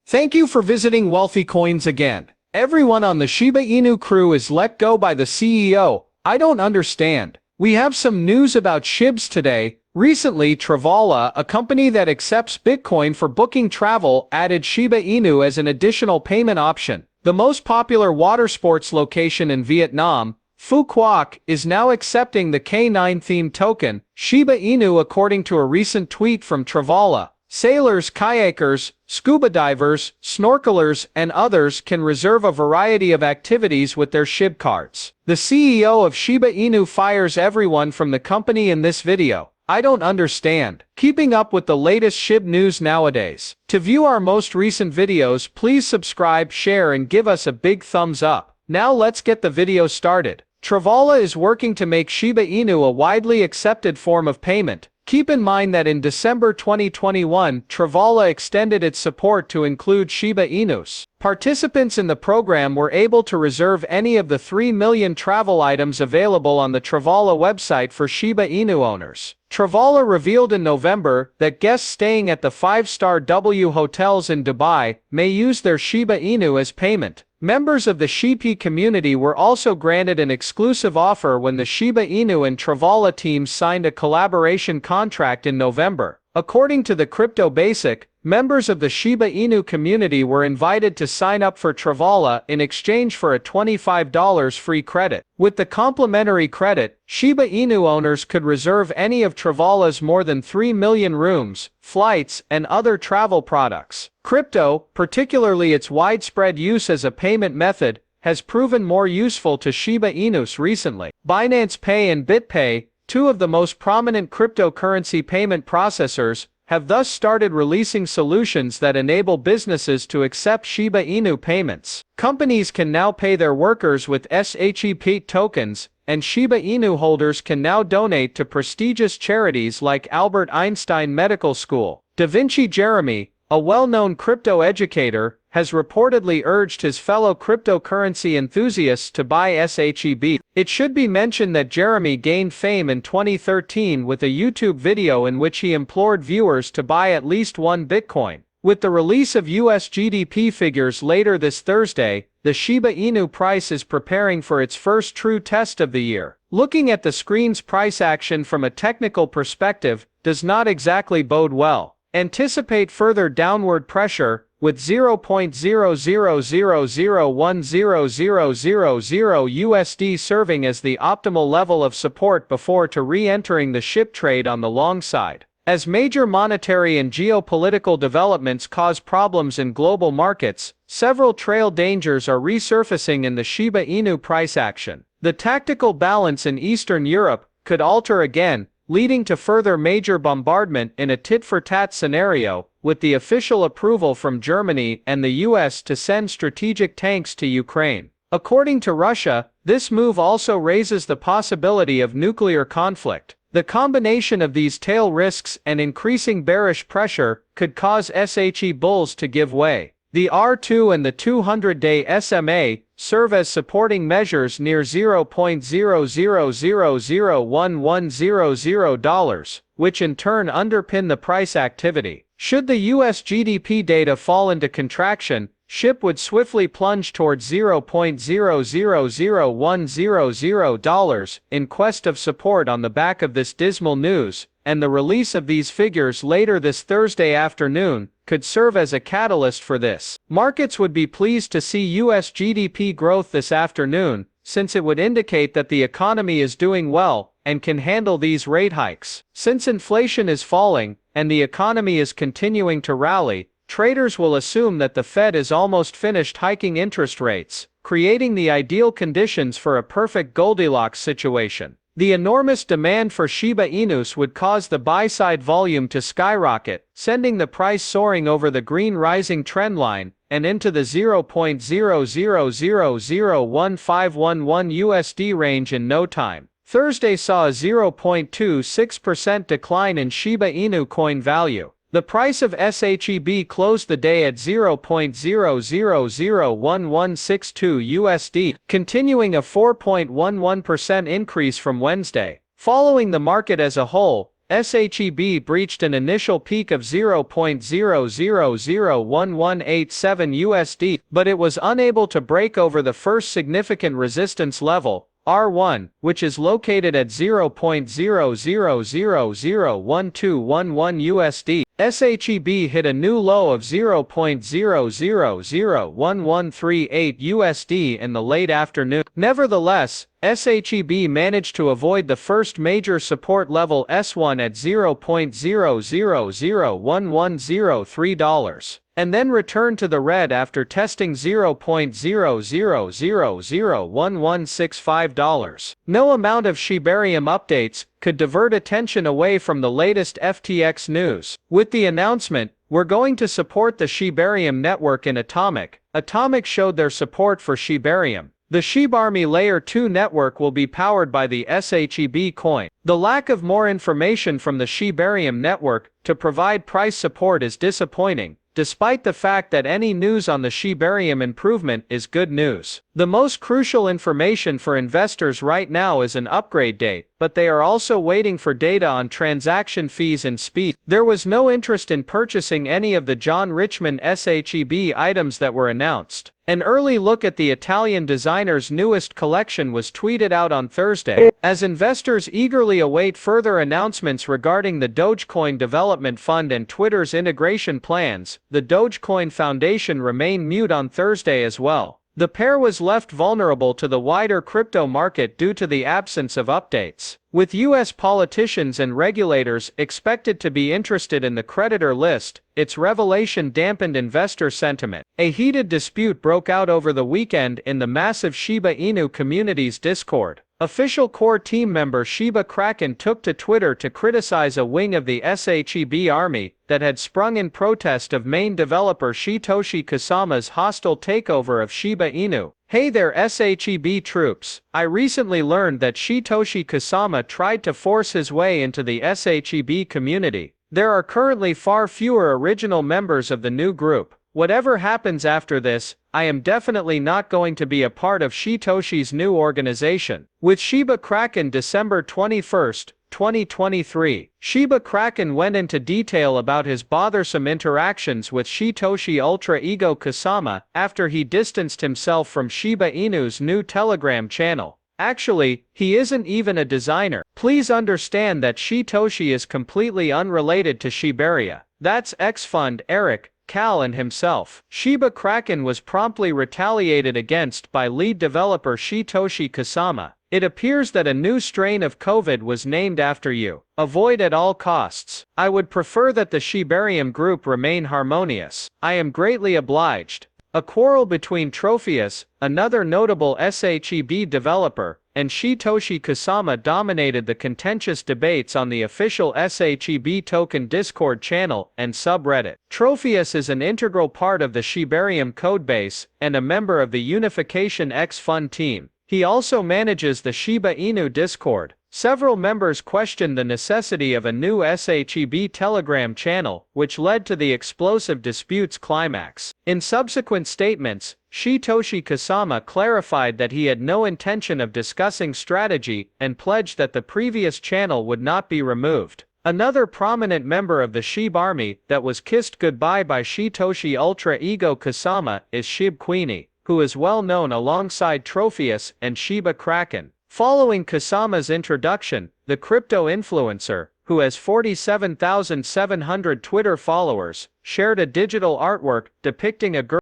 Thank you for visiting Wealthy Coins again. Everyone on the Shiba Inu crew is let go by the CEO. I don't understand. We have some news about shibs today. Recently, Travala, a company that accepts Bitcoin for booking travel, added Shiba Inu as an additional payment option. The most popular water sports location in Vietnam, Phu Quoc, is now accepting the K9-themed token, Shiba Inu, according to a recent tweet from Travala. Sailors, kayakers, scuba divers, snorkelers, and others can reserve a variety of activities with their SHIB cards. The CEO of Shiba Inu fires everyone from the company in this video. I don't understand. Keeping up with the latest SHIB news nowadays. To view our most recent videos, please subscribe, share, and give us a big thumbs up. Now let's get the video started. Travala is working to make Shiba Inu a widely accepted form of payment. Keep in mind that in December 2021, Travala extended its support to include Shiba Inus. Participants in the program were able to reserve any of the 3 million travel items available on the Travala website for Shiba Inu owners. Travala revealed in November that guests staying at the 5-star W hotels in Dubai may use their Shiba Inu as payment. Members of the SHIB community were also granted an exclusive offer when the Shiba Inu and Travala teams signed a collaboration contract in November. According to the Crypto Basic, members of the Shiba Inu community were invited to sign up for Travala in exchange for a $25 free credit. With the complimentary credit, Shiba Inu owners could reserve any of Travala's more than 3 million rooms, flights, and other travel products. Crypto, particularly its widespread use as a payment method, has proven more useful to Shiba Inus recently. Binance Pay and BitPay, two of the most prominent cryptocurrency payment processors, have thus started releasing solutions that enable businesses to accept Shiba Inu payments. Companies can now pay their workers with SHIB tokens, and Shiba Inu holders can now donate to prestigious charities like Albert Einstein Medical School. Da Vinci Jeremy, a well-known crypto educator, has reportedly urged his fellow cryptocurrency enthusiasts to buy SHIB. It should be mentioned that Jeremy gained fame in 2013 with a YouTube video in which he implored viewers to buy at least one Bitcoin. With the release of US GDP figures later this Thursday, the Shiba Inu price is preparing for its first true test of the year. Looking at the screen's price action from a technical perspective does not exactly bode well. Anticipate further downward pressure, with 0.00001000 USD serving as the optimal level of support before re-entering the SHIB trade on the long side. As major monetary and geopolitical developments cause problems in global markets, several trail dangers are resurfacing in the Shiba Inu price action. The tactical balance in Eastern Europe could alter again, leading to further major bombardment in a tit-for-tat scenario, with the official approval from Germany and the US to send strategic tanks to Ukraine. According to Russia, this move also raises the possibility of nuclear conflict. The combination of these tail risks and increasing bearish pressure could cause SHE bulls to give way. The R2 and the 200-day SMA serve as supporting measures near $0.00001100, which in turn underpin the price activity. Should the US GDP data fall into contraction, SHIB would swiftly plunge towards $0.000100 in quest of support on the back of this dismal news, and the release of these figures later this Thursday afternoon could serve as a catalyst for this. Markets would be pleased to see US GDP growth this afternoon, since it would indicate that the economy is doing well and can handle these rate hikes. Since inflation is falling and the economy is continuing to rally, traders will assume that the Fed is almost finished hiking interest rates, creating the ideal conditions for a perfect Goldilocks situation. The enormous demand for Shiba Inus would cause the buy-side volume to skyrocket, sending the price soaring over the green rising trendline and into the $0.00001511 USD range in no time. Thursday saw a 0.26% decline in Shiba Inu coin value. The price of SHIB closed the day at $0.001162 USD, continuing a 4.11% increase from Wednesday. Following the market as a whole, SHIB breached an initial peak of 0.000118 USD, but it was unable to break over the first significant resistance level, R1, which is located at 0.00001211 USD. SHIB hit a new low of 0.000113 USD in the late afternoon. Nevertheless, SHIB managed to avoid the first major support level S1 at $0.001103, and then returned to the red after testing $0.00001165. No amount of Shibarium updates could divert attention away from the latest FTX news. With the announcement, "We're going to support the Shibarium network in Atomic," Atomic showed their support for Shibarium. The SHIB Army Layer 2 network will be powered by the SHIB coin. The lack of more information from the Shibarium network to provide price support is disappointing, despite the fact that any news on the Shibarium improvement is good news. The most crucial information for investors right now is an upgrade date, but they are also waiting for data on transaction fees and speed. There was no interest in purchasing any of the John Richmond SHIB items that were announced. An early look at the Italian designer's newest collection was tweeted out on Thursday. As investors eagerly await further announcements regarding the Dogecoin Development Fund and Twitter's integration plans, the Dogecoin Foundation remained mute on Thursday as well. The pair was left vulnerable to the wider crypto market due to the absence of updates. With U.S. politicians and regulators expected to be interested in the creditor list, its revelation dampened investor sentiment. A heated dispute broke out over the weekend in the massive Shiba Inu community's Discord. Official core team member Shiba Kraken took to Twitter to criticize a wing of the SHIB army that had sprung in protest of main developer Satoshi Kusama's hostile takeover of Shiba Inu. "Hey there SHIB troops, I recently learned that Satoshi Kusama tried to force his way into the SHIB community. There are currently far fewer original members of the new group. Whatever happens after this, I am definitely not going to be a part of Satoshi's new organization." With Shiba Kraken December 21, 2023, Shiba Kraken went into detail about his bothersome interactions with Satoshi Ultra Ego Kusama after he distanced himself from Shiba Inu's new Telegram channel. "Actually, he isn't even a designer. Please understand that Satoshi is completely unrelated to Shibaria. That's ex-fund Eric, Cal and himself." Shiba Kraken was promptly retaliated against by lead developer Satoshi Kusama. "It appears that a new strain of COVID was named after you. Avoid at all costs. I would prefer that the Shibarium group remain harmonious. I am greatly obliged." A quarrel between Trophius, another notable SHIB developer, and Satoshi Kusama dominated the contentious debates on the official SHIB token Discord channel and subreddit. Trophius is an integral part of the Shibarium codebase and a member of the Unification X Fund team. He also manages the Shiba Inu Discord. Several members questioned the necessity of a new SHIB Telegram channel, which led to the explosive dispute's climax. In subsequent statements, Satoshi Kusama clarified that he had no intention of discussing strategy and pledged that the previous channel would not be removed. Another prominent member of the SHIB army that was kissed goodbye by Satoshi Ultra Ego Kusama is Shib Queenie, who is well known alongside Trophius and Shiba Kraken. Following Kusama's introduction, the crypto influencer, who has 47,700 Twitter followers, shared a digital artwork depicting a girl